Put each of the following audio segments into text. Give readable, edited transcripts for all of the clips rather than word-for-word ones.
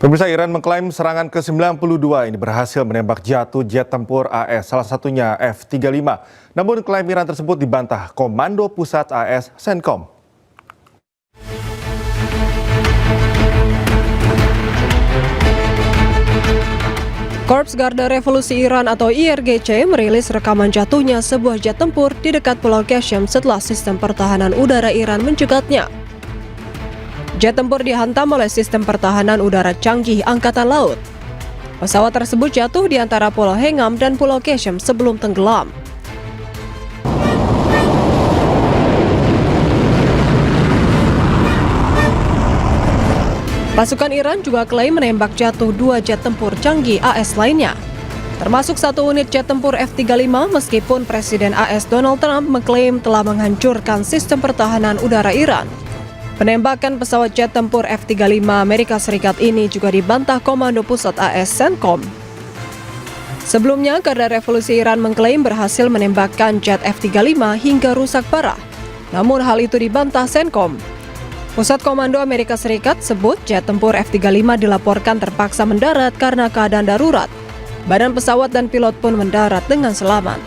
Pemirsa, Iran mengklaim serangan ke-92 ini berhasil menembak jatuh jet tempur AS, salah satunya F-35. Namun klaim Iran tersebut dibantah Komando Pusat AS CENTCOM. Korps Garda Revolusi Iran atau IRGC merilis rekaman jatuhnya sebuah jet tempur di dekat Pulau Qasem setelah sistem pertahanan udara Iran mencegatnya. Jet tempur dihantam oleh sistem pertahanan udara canggih Angkatan Laut. Pesawat tersebut jatuh di antara Pulau Hengam dan Pulau Qasem sebelum tenggelam. Pasukan Iran juga klaim menembak jatuh 2 jet tempur canggih AS lainnya, termasuk 1 unit jet tempur F-35 meskipun Presiden AS Donald Trump mengklaim telah menghancurkan sistem pertahanan udara Iran. Penembakan pesawat jet tempur F-35 Amerika Serikat ini juga dibantah Komando Pusat AS CENTCOM. Sebelumnya, Garda Revolusi Iran mengklaim berhasil menembakkan jet F-35 hingga rusak parah. Namun hal itu dibantah CENTCOM. Pusat Komando Amerika Serikat sebut jet tempur F-35 dilaporkan terpaksa mendarat karena keadaan darurat. Badan pesawat dan pilot pun mendarat dengan selamat.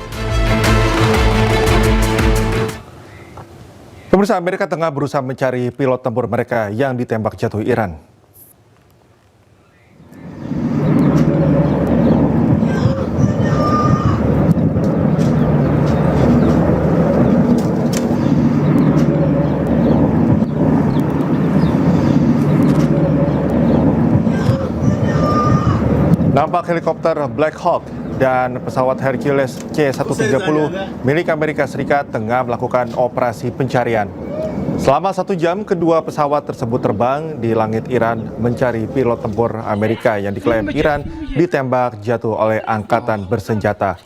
Pemirsa, Amerika tengah berusaha mencari pilot tempur mereka yang ditembak jatuh Iran. Nampak helikopter Black Hawk dan pesawat Hercules C-130 milik Amerika Serikat tengah melakukan operasi pencarian. Selama 1 jam, kedua pesawat tersebut terbang di langit Iran mencari pilot tempur Amerika yang diklaim Iran ditembak jatuh oleh angkatan bersenjata.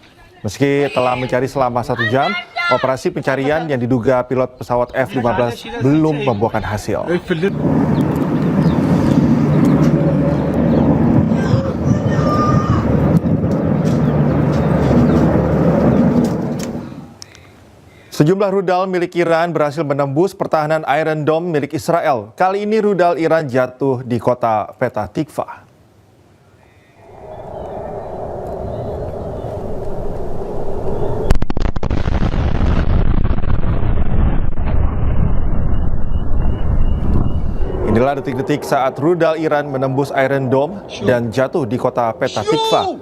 Meski telah mencari selama 1 jam, operasi pencarian yang diduga pilot pesawat F-15 belum membuahkan hasil. Sejumlah rudal milik Iran berhasil menembus pertahanan Iron Dome milik Israel. Kali ini rudal Iran jatuh di kota Petah Tikva. Inilah detik-detik saat rudal Iran menembus Iron Dome dan jatuh di kota Petah Tikva.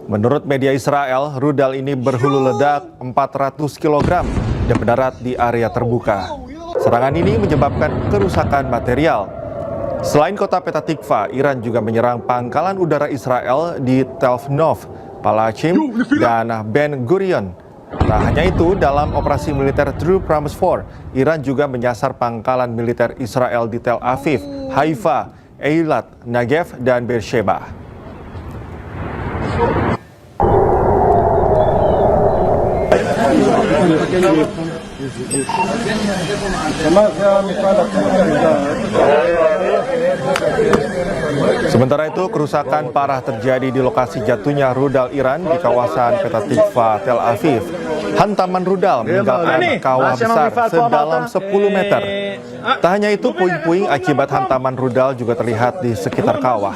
Menurut media Israel, rudal ini berhulu ledak 400 kg dan mendarat di area terbuka. Serangan ini menyebabkan kerusakan material. Selain kota Petah Tikva, Iran juga menyerang pangkalan udara Israel di Tel Nov, Palachim, dan Ben Gurion. Tak hanya itu, dalam operasi militer True Promise 4, Iran juga menyasar pangkalan militer Israel di Tel Aviv, Haifa, Eilat, Negev, dan Beersheba. Sementara itu, kerusakan parah terjadi di lokasi jatuhnya rudal Iran di kawasan Petah Tikva, Tel Aviv. Hantaman rudal meninggalkan kawah besar sedalam 10 meter. Tak hanya itu, puing-puing akibat hantaman rudal juga terlihat di sekitar kawah.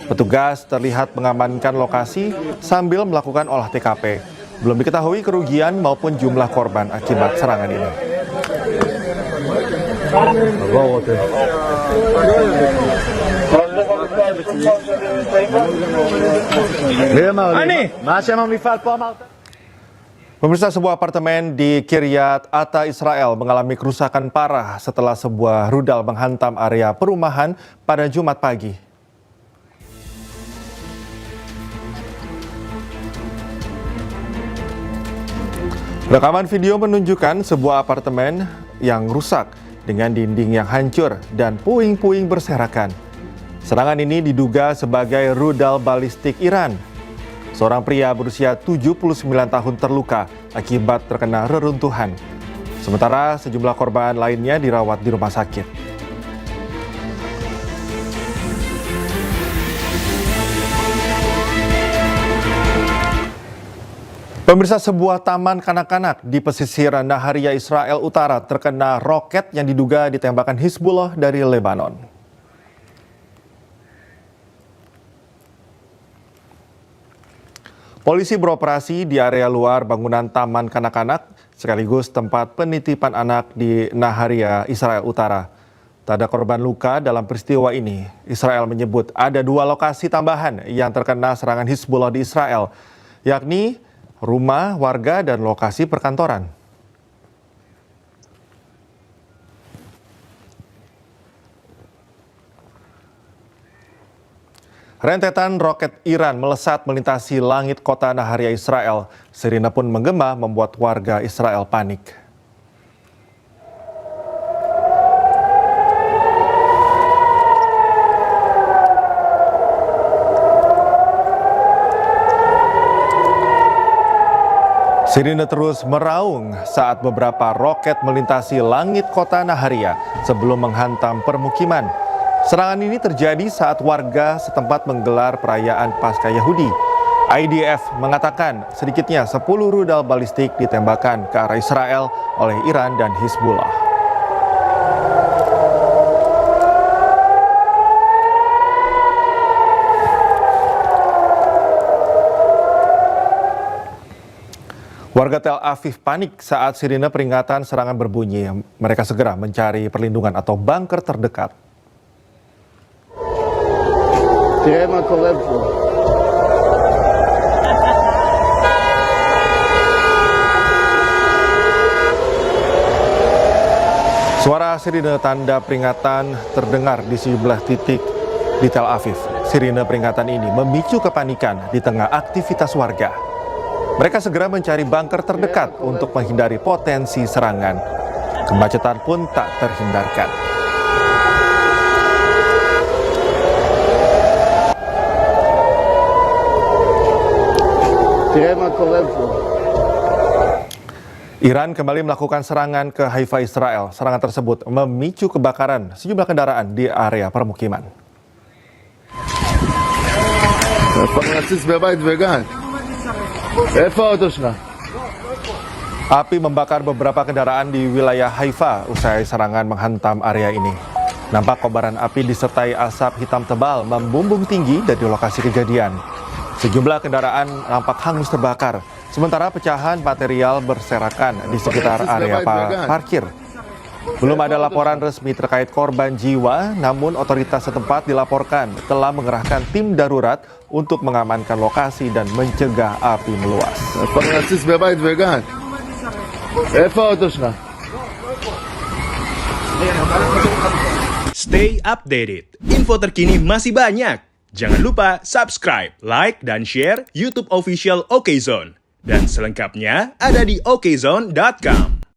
Petugas terlihat mengamankan lokasi sambil melakukan olah TKP. Belum diketahui kerugian maupun jumlah korban akibat serangan ini. Pemirsa, sebuah apartemen di Kiryat Ata, Israel mengalami kerusakan parah setelah sebuah rudal menghantam area perumahan pada Jumat pagi. Rekaman video menunjukkan sebuah apartemen yang rusak dengan dinding yang hancur dan puing-puing berserakan. Serangan ini diduga sebagai rudal balistik Iran. Seorang pria berusia 79 tahun terluka akibat terkena reruntuhan. Sementara sejumlah korban lainnya dirawat di rumah sakit. Pemirsa, sebuah taman kanak-kanak di pesisir Naharia, Israel Utara terkena roket yang diduga ditembakkan Hizbullah dari Lebanon. Polisi beroperasi di area luar bangunan taman kanak-kanak sekaligus tempat penitipan anak di Naharia, Israel Utara. Tak ada korban luka dalam peristiwa ini. Israel menyebut ada 2 lokasi tambahan yang terkena serangan Hizbullah di Israel, yakni rumah warga dan lokasi perkantoran. Rentetan roket Iran melesat melintasi langit kota Naharia Israel. Sirine pun menggema membuat warga Israel panik. Sirine terus meraung saat beberapa roket melintasi langit kota Naharia sebelum menghantam permukiman. Serangan ini terjadi saat warga setempat menggelar perayaan Paskah Yahudi. IDF mengatakan sedikitnya 10 rudal balistik ditembakkan ke arah Israel oleh Iran dan Hizbullah. Warga Tel Aviv panik saat sirine peringatan serangan berbunyi. Mereka segera mencari perlindungan atau bunker terdekat. תראה מה קורה פה. Suara sirine tanda peringatan terdengar di sejumlah titik di Tel Aviv. Sirine peringatan ini memicu kepanikan di tengah aktivitas warga. Mereka segera mencari bunker terdekat untuk menghindari potensi serangan. Kemacetan pun tak terhindarkan. תראה מה קורה פה. Iran kembali melakukan serangan ke Haifa, Israel. Serangan tersebut memicu kebakaran sejumlah kendaraan di area permukiman. פרנסיס בבית וגן. איפה האוטו שלך? Api membakar beberapa kendaraan di wilayah Haifa usai serangan menghantam area ini. Nampak kobaran api disertai asap hitam tebal membumbung tinggi dari lokasi kejadian. Sejumlah kendaraan nampak hangus terbakar, sementara pecahan material berserakan di sekitar area parkir. Belum ada laporan resmi terkait korban jiwa, namun otoritas setempat dilaporkan telah mengerahkan tim darurat untuk mengamankan lokasi dan mencegah api meluas. פרנסיס בבית וגן. איפה האוטו שלך? Stay updated. Info terkini masih banyak. Jangan lupa subscribe, like, dan share YouTube official OKZone. Dan selengkapnya ada di okezone.com.